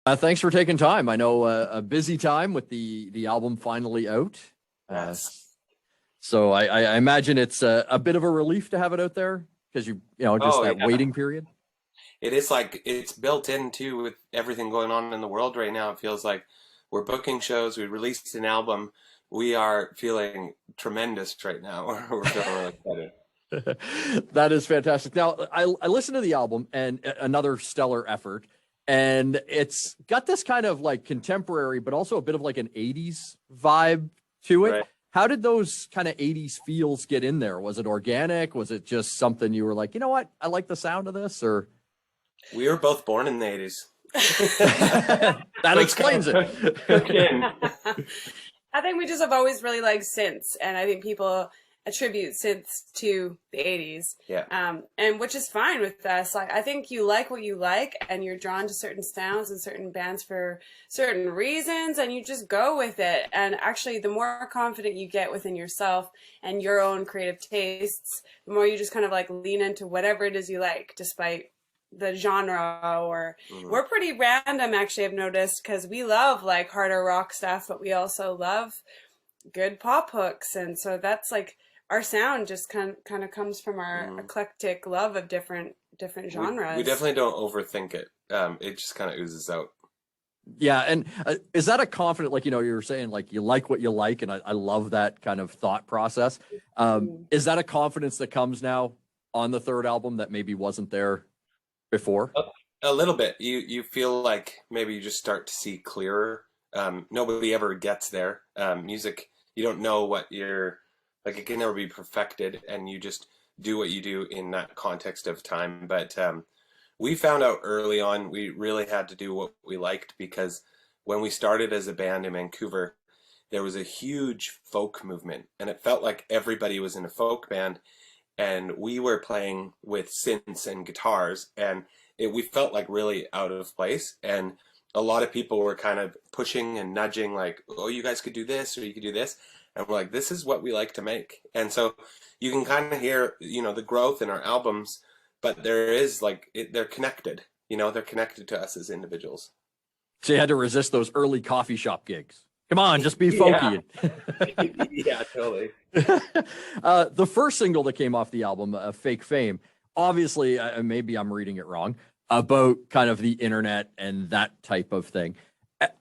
Thanks for taking time. I know a busy time with the album finally out. Uh, Yes. so I imagine it's a bit of a relief to have it out there because just Oh, that yeah. waiting period. It is like it's built in too with everything going on in the world right now. It feels like we're booking shows. We released an album. We are feeling tremendous right now. We're feeling really excited. That is fantastic. Now, I listened to the album and another stellar effort, and it's got this kind of like contemporary, but also a bit of like an 80s vibe to it. Right. How did those kind of 80s feels get in there? Was it organic? Was it just something you were like, you know what? I like the sound of this, or We were both born in the 80s. that So it's kind explains of it. cooked in. I think we just have always really liked synths, and I think people attribute synths to the 80s, Yeah. and which is fine with us. Like, I think you like what you like, and you're drawn to certain sounds and certain bands for certain reasons, and you just go with it. And actually, the more confident you get within yourself and your own creative tastes, the more you just kind of like lean into whatever it is you like, despite the genre. Or we're pretty random, actually, I've noticed, because we love like harder rock stuff, but we also love good pop hooks. And so that's like our sound just kind of comes from our eclectic love of different genres. We definitely don't overthink it. It just kind of oozes out. Yeah, and is that a confident, like, you were saying, like, you like what you like, and I love that kind of thought process. Is that a confidence that comes now on the third album that maybe wasn't there before? A little bit. You feel like maybe you just start to see clearer. Nobody ever gets there. Music, you don't know what you're like. It can never be perfected, and you just do what you do in that context of time. But we found out early on we really had to do what we liked because when we started as a band in Vancouver, there was a huge folk movement, and it felt like everybody was in a folk band, and we were playing with synths and guitars, and we felt like really out of place. And a lot of people were kind of pushing and nudging, like, oh, you guys could do this or you could do this. And we're like, this is what we like to make. And so you can kind of hear, the growth in our albums, but there is like, they're connected, they're connected to us as individuals. So you had to resist those early coffee shop gigs. Come on, just be Yeah. folky. Yeah, totally. The first single that came off the album, Fake Fame, obviously, maybe I'm reading it wrong, about kind of the internet and that type of thing.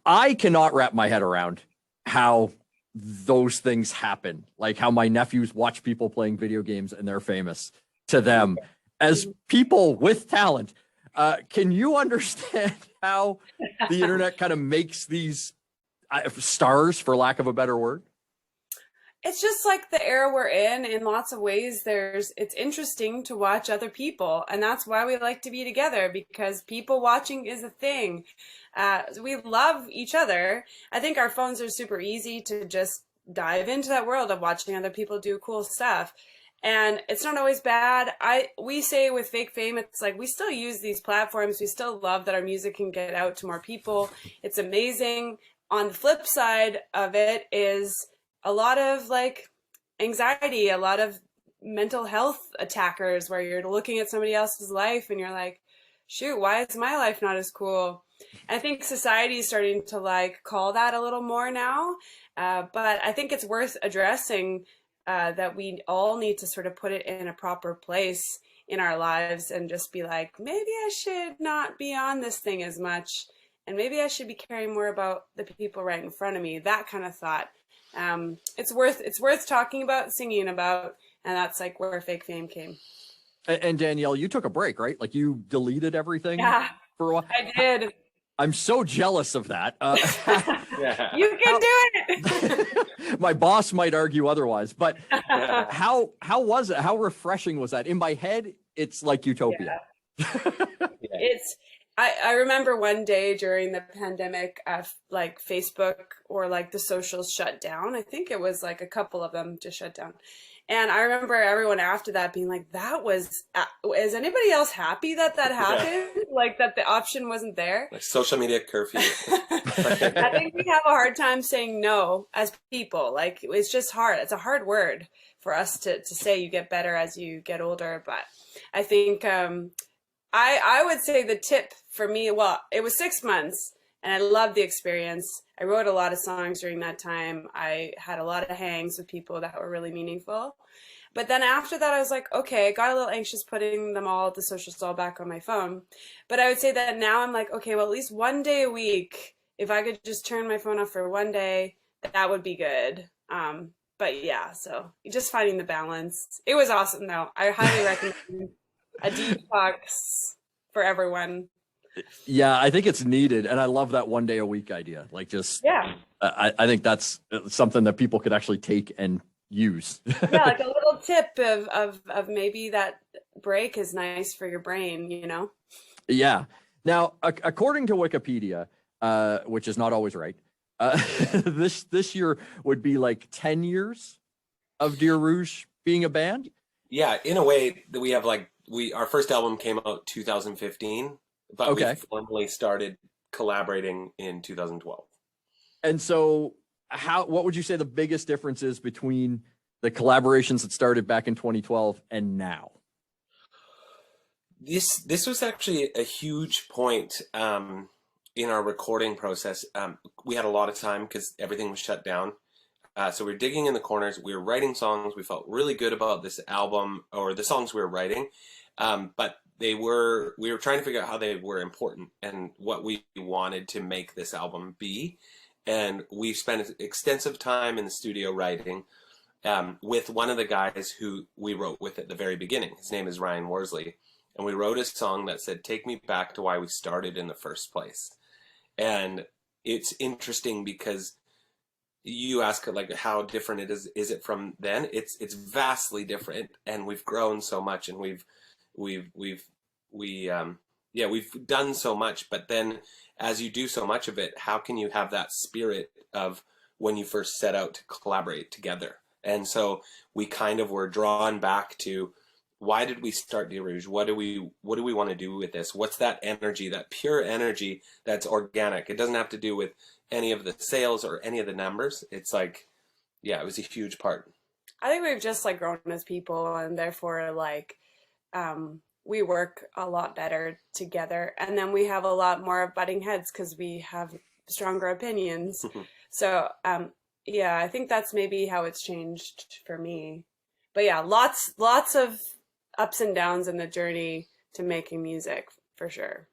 I cannot wrap my head around how those things happen, like how my nephews watch people playing video games and they're famous to them as people with talent. Can you understand how the internet kind of makes these stars, for lack of a better word? It's just like the era we're in lots of ways. It's interesting to watch other people, and that's why we like to be together, because people watching is a thing. We love each other. I think our phones are super easy to just dive into that world of watching other people do cool stuff. And it's not always bad. We say with Fake Fame, it's like we still use these platforms. We still love that our music can get out to more people. It's amazing. On the flip side of it is a lot of like anxiety, a lot of mental health attackers, where you're looking at somebody else's life and you're like, shoot, why is my life not as cool? And I think society is starting to like call that a little more now. But I think it's worth addressing that we all need to sort of put it in a proper place in our lives and just be like, maybe I should not be on this thing as much. And maybe I should be caring more about the people right in front of me. That kind of thought. It's worth talking about, singing about, and that's like where Fake Fame came. And Danielle, you took a break, right? Like you deleted everything. Yeah, for a while. I did. I'm so jealous of that. Yeah. You can do it. My boss might argue otherwise, but how was it? How refreshing was that? In my head, it's like utopia. Yeah. I remember one day during the pandemic, like Facebook or like the socials shut down. I think it was like a couple of them just shut down. And I remember everyone after that being like, is anybody else happy that happened? Yeah. Like that the option wasn't there? Like social media curfew. I think we have a hard time saying no as people. Like, it's just hard. It's a hard word for us to say. You get better as you get older. But I think I would say the tip for me, well, it was 6 months. And I loved the experience. I wrote a lot of songs during that time. I had a lot of hangs with people that were really meaningful. But then after that, I was like, okay, I got a little anxious putting them all, the social stall, back on my phone. But I would say that now I'm like, okay, well, at least one day a week, if I could just turn my phone off for one day, that would be good. But yeah, so just finding the balance. It was awesome, though. I highly recommend a detox for everyone. Yeah, I think it's needed. And I love that one day a week idea. Like just, Yeah. I think that's something that people could actually take and use. Yeah, like a little tip of maybe that break is nice for your brain, you know? Yeah. Now, according to Wikipedia, which is not always right, this year would be like 10 years of Dear Rouge being a band. Yeah, in a way that we have like our first album came out 2015, but we formally started collaborating in 2012. And so what would you say the biggest difference is between the collaborations that started back in 2012 and now? This was actually a huge point in our recording process. We had a lot of time because everything was shut down. So we were digging in the corners. We were writing songs. We felt really good about this album, or the songs we were writing. But we were trying to figure out how they were important and what we wanted to make this album be. And we spent extensive time in the studio writing with one of the guys who we wrote with at the very beginning. His name is Ryan Worsley. And we wrote a song that said, "Take me back to why we started in the first place." And it's interesting because you ask like how different it is it from then? It's vastly different, and we've grown so much, and we've done so much. But then as you do so much of it, how can you have that spirit of when you first set out to collaborate together? And so we kind of were drawn back to, why did we start Dear Rouge? What do we want to do with this? What's that energy, that pure energy that's organic? It doesn't have to do with any of the sales or any of the numbers. It's like, yeah, it was a huge part. I think we've just like grown as people, and therefore like we work a lot better together, and then we have a lot more butting heads because we have stronger opinions. So yeah, I think that's maybe how it's changed for me. But yeah, lots of ups and downs in the journey to making music, for sure.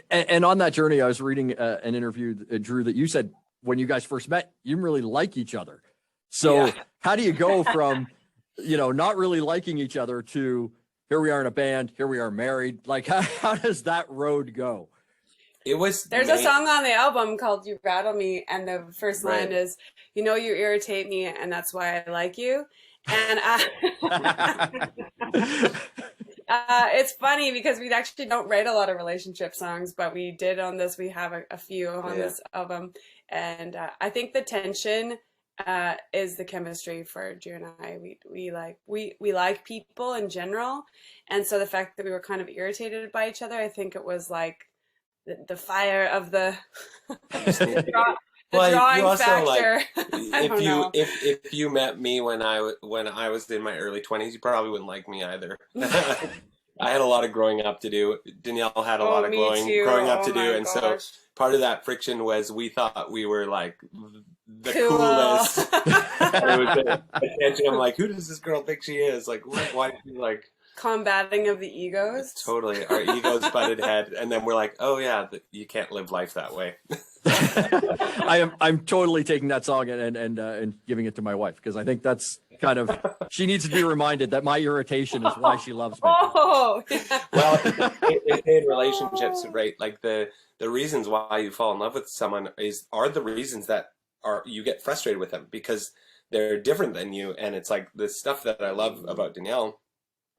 And on that journey, I was reading an interview, Drew, that you said when you guys first met, you didn't really like each other. So how do you go from, not really liking each other to here we are in a band, here we are married? Like, how does that road go? There's a song on the album called "You Rattle Me," and the first line is, "You irritate me, and that's why I like you." And it's funny because we actually don't write a lot of relationship songs, but we did on this. We have a few on this album, and I think the tension is the chemistry for Drew and I. We like people in general, and so the fact that we were kind of irritated by each other, I think it was like the fire of the drawing you also, factor. if you met me when I was in my early 20s, you probably wouldn't like me either. I had a lot of growing up to do. Danielle had a lot of growing up to do, and so part of that friction was we thought we were like the coolest. It was attention. I'm like, who does this girl think she is? Like, why is she like combating of the egos? Totally, our egos butted head, and then we're like, oh yeah, you can't live life that way. I'm totally taking that song and giving it to my wife, because I think that's kind of, she needs to be reminded that my irritation is why she loves me. Well, in relationships, right? Like the reasons why you fall in love with someone are the reasons that you get frustrated with them because they're different than you, and it's like the stuff that I love about Danielle.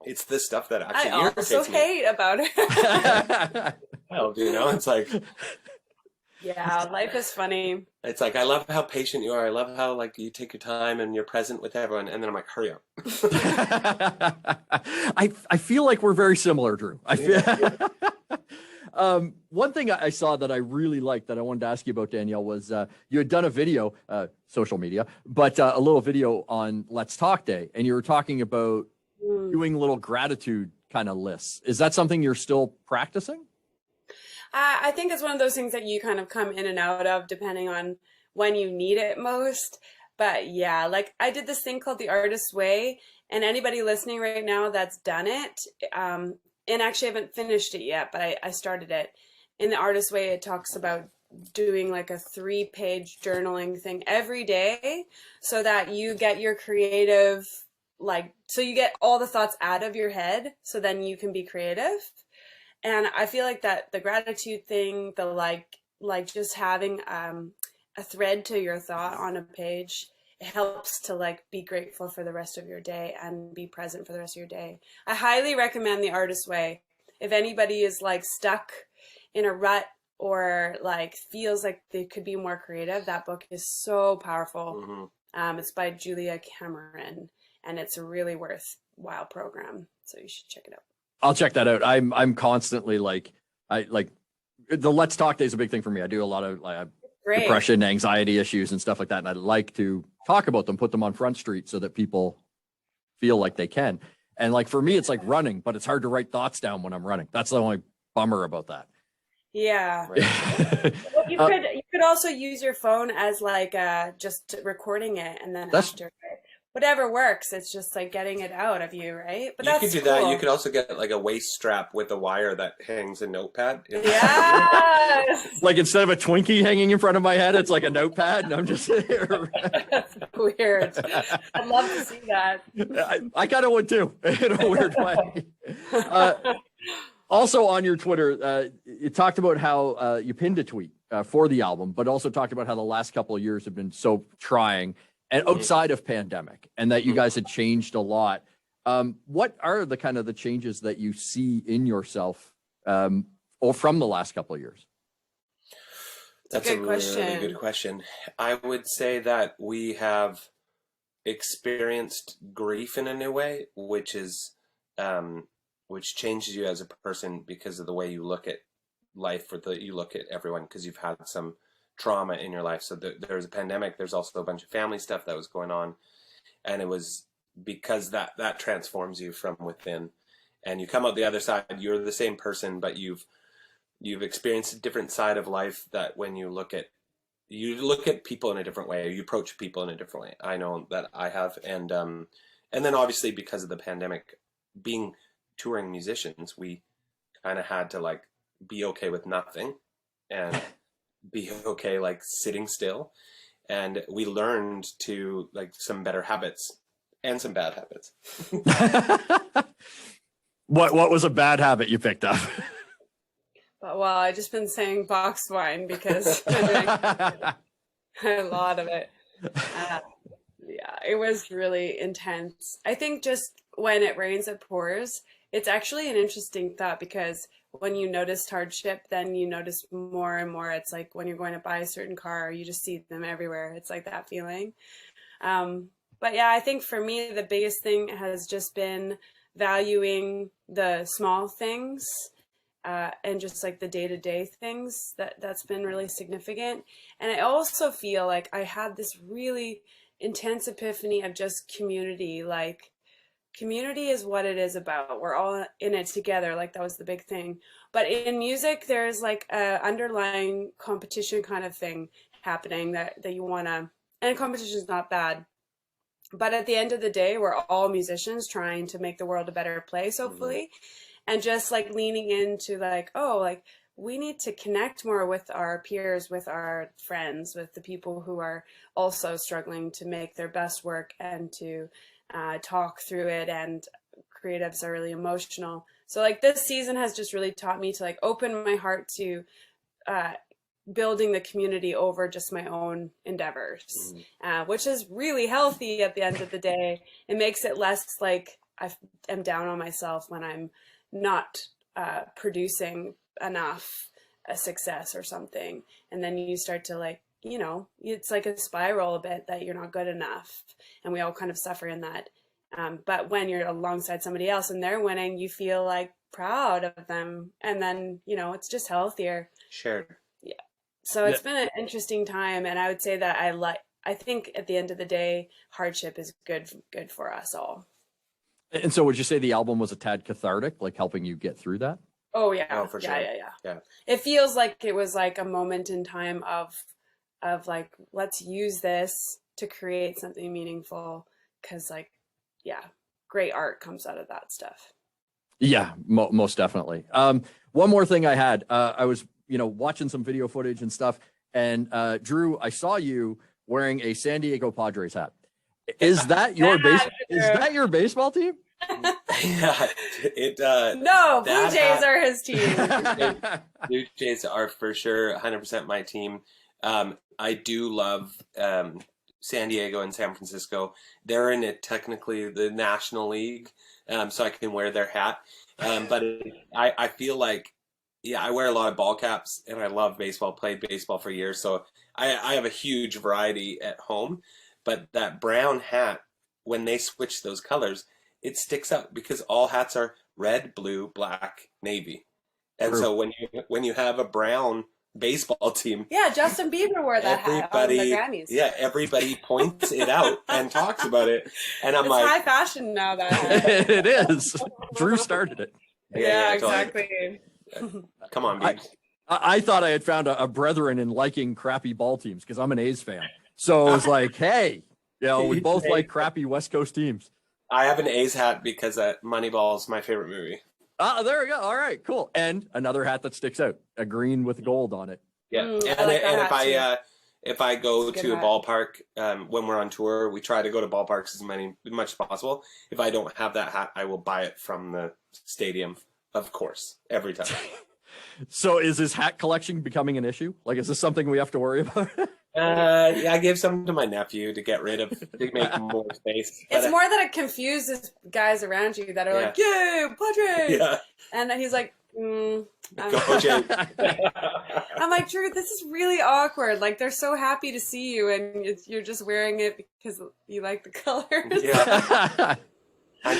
It's this stuff that actually irritates me. I also hate about it. Well, it's like. Yeah, life is funny. It's like, I love how patient you are. I love how like you take your time and you're present with everyone. And then I'm like, hurry up. I feel like we're very similar, Drew. I feel. One thing I saw that I really liked that I wanted to ask you about, Danielle, was you had done a video, social media, but a little video on Let's Talk Day, and you were talking about doing little gratitude kind of lists. Is that something you're still practicing? I think it's one of those things that you kind of come in and out of depending on when you need it most. But yeah, like I did this thing called the Artist's Way, and anybody listening right now that's done it, and actually I haven't finished it yet, but I started it. In the Artist's Way, it talks about doing like a 3-page journaling thing every day so that you get your creative, like, so you get all the thoughts out of your head so then you can be creative. And I feel like that the gratitude thing, the like just having a thread to your thought on a page, it helps to like be grateful for the rest of your day and be present for the rest of your day. I highly recommend the Artist's Way. If anybody is like stuck in a rut or like feels like they could be more creative, that book is so powerful. It's by Julia Cameron, and it's a really worthwhile program. So you should check it out. I'll check that out. I'm constantly like, the Let's Talk Day is a big thing for me. I do a lot of depression, anxiety issues and stuff like that. And I like to talk about them, put them on Front Street so that people feel like they can. And like, for me, it's like running, but it's hard to write thoughts down when I'm running. That's the only bummer about that. Yeah. Well, you could also use your phone as like just recording it, and then after whatever works, it's just like getting it out of you, right? But you that's could do that. You could also get like a waist strap with a wire that hangs a notepad. Yeah. Like instead of a Twinkie hanging in front of my head, it's like a notepad, and I'm just here. That's weird. I'd love to see that. I kind of would too, in a weird way. Also on your Twitter, you talked about how you pinned a tweet for the album, but also talked about how the last couple of years have been so trying and outside of pandemic, and that you guys had changed a lot. What are the kind of the changes that you see in yourself or from the last couple of years? That's a really good question. I would say that we have experienced grief in a new way, which is which changes you as a person because of the way you look at life, or that you look at everyone, because you've had some trauma in your life. So there's a pandemic, there's also a bunch of family stuff that was going on, and it was because that transforms you from within, and you come out the other side, you're the same person, but you've experienced a different side of life, that when you look at people in a different way, or you approach people in a different way. I know that I have. And then obviously because of the pandemic, being touring musicians, we kind of had to like be okay with nothing and be okay like sitting still, and we learned to like some better habits and some bad habits. What was a bad habit you picked up? Well, I just been saying boxed wine because a lot of it. Yeah, it was really intense. I think just when it rains, it pours. It's actually an interesting thought, because when you notice hardship, then you notice more and more. It's like when you're going to buy a certain car, you just see them everywhere. It's like that feeling. But yeah, I think for me, the biggest thing has just been valuing the small things and just like the day-to-day things. That's been really significant. And I also feel like I had this really intense epiphany of just community. Like, community is what it is about. We're all in it together. Like, that was the big thing. But in music, there's like a underlying competition kind of thing happening that you want to, and competition is not bad. But at the end of the day, we're all musicians trying to make the world a better place, hopefully. And just like leaning into like, oh, like we need to connect more with our peers, with our friends, with the people who are also struggling to make their best work and to talk through it. And creatives are really emotional. So like this season has just really taught me to like open my heart to building the community over just my own endeavors, which is really healthy at the end of the day. It makes it less like I am down on myself when I'm not producing enough a success or something. And then you start to like, you know, it's like a spiral a bit that you're not good enough. And we all kind of suffer in that. But when you're alongside somebody else and they're winning, you feel like proud of them. And then, you know, it's just healthier. Sure. Yeah. So it's been an interesting time. And I would say that I think at the end of the day, hardship is good for us all. And so would you say the album was a tad cathartic, like helping you get through that? Oh yeah. Oh, for sure. Yeah. It feels like it was like a moment in time of like, let's use this to create something meaningful, because like, yeah, great art comes out of that stuff. Yeah, most definitely. One more thing I had, I was, watching some video footage and stuff, and Drew, I saw you wearing a San Diego Padres hat. Is that your Is that your baseball team? Yeah, no, Blue Jays are his team. Blue Jays are for sure 100% my team. I do love San Diego and San Francisco. They're in it technically the National League, so I can wear their hat. But I feel like, yeah, I wear a lot of ball caps, and I love baseball. Played baseball for years, so I have a huge variety at home. But that brown hat, when they switch those colors, it sticks out because all hats are red, blue, black, navy. And so when you have a brown baseball team, yeah, Justin Bieber wore that hat on the Grammys. Yeah, everybody points it out and talks about it, and I'm it's like, high fashion now. That it is. Drew started it. Yeah, exactly. Come on, Beebs. I thought I had found a brethren in liking crappy ball teams because I'm an A's fan. So it was like, hey, we both like crappy West Coast teams. I have an A's hat because Moneyball is my favorite movie. There we go. All right, cool. And another hat that sticks out, a green with gold on it. Yeah, and if I go to a ballpark when we're on tour, we try to go to ballparks as much as possible. If I don't have that hat, I will buy it from the stadium, of course, every time. So is his hat collection becoming an issue? Like, is this something we have to worry about? Yeah, I gave some to my nephew to get rid of, to make more space. It's more that it confuses guys around you that are like, "Yay, Padres!" Yeah, and he's like, Go Jay. I'm like, Drew, this is really awkward. Like, they're so happy to see you, and you're just wearing it because you like the colors. Yeah. I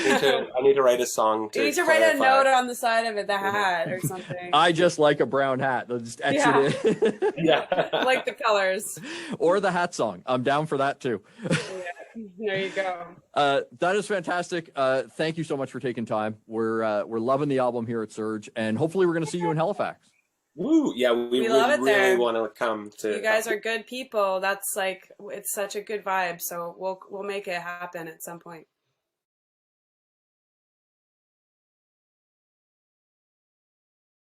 need to write a song. You need to write a note on the side of it, the hat or something. I just like a brown hat. They'll just etch it in. Yeah. Like the colors. Or the hat song. I'm down for that too. Yeah. There you go. That is fantastic. Thank you so much for taking time. We're loving the album here at Surge, and hopefully we're going to see you in Halifax. Woo! Yeah, we really want to come to. You guys are good people. That's like, it's such a good vibe. So we'll make it happen at some point.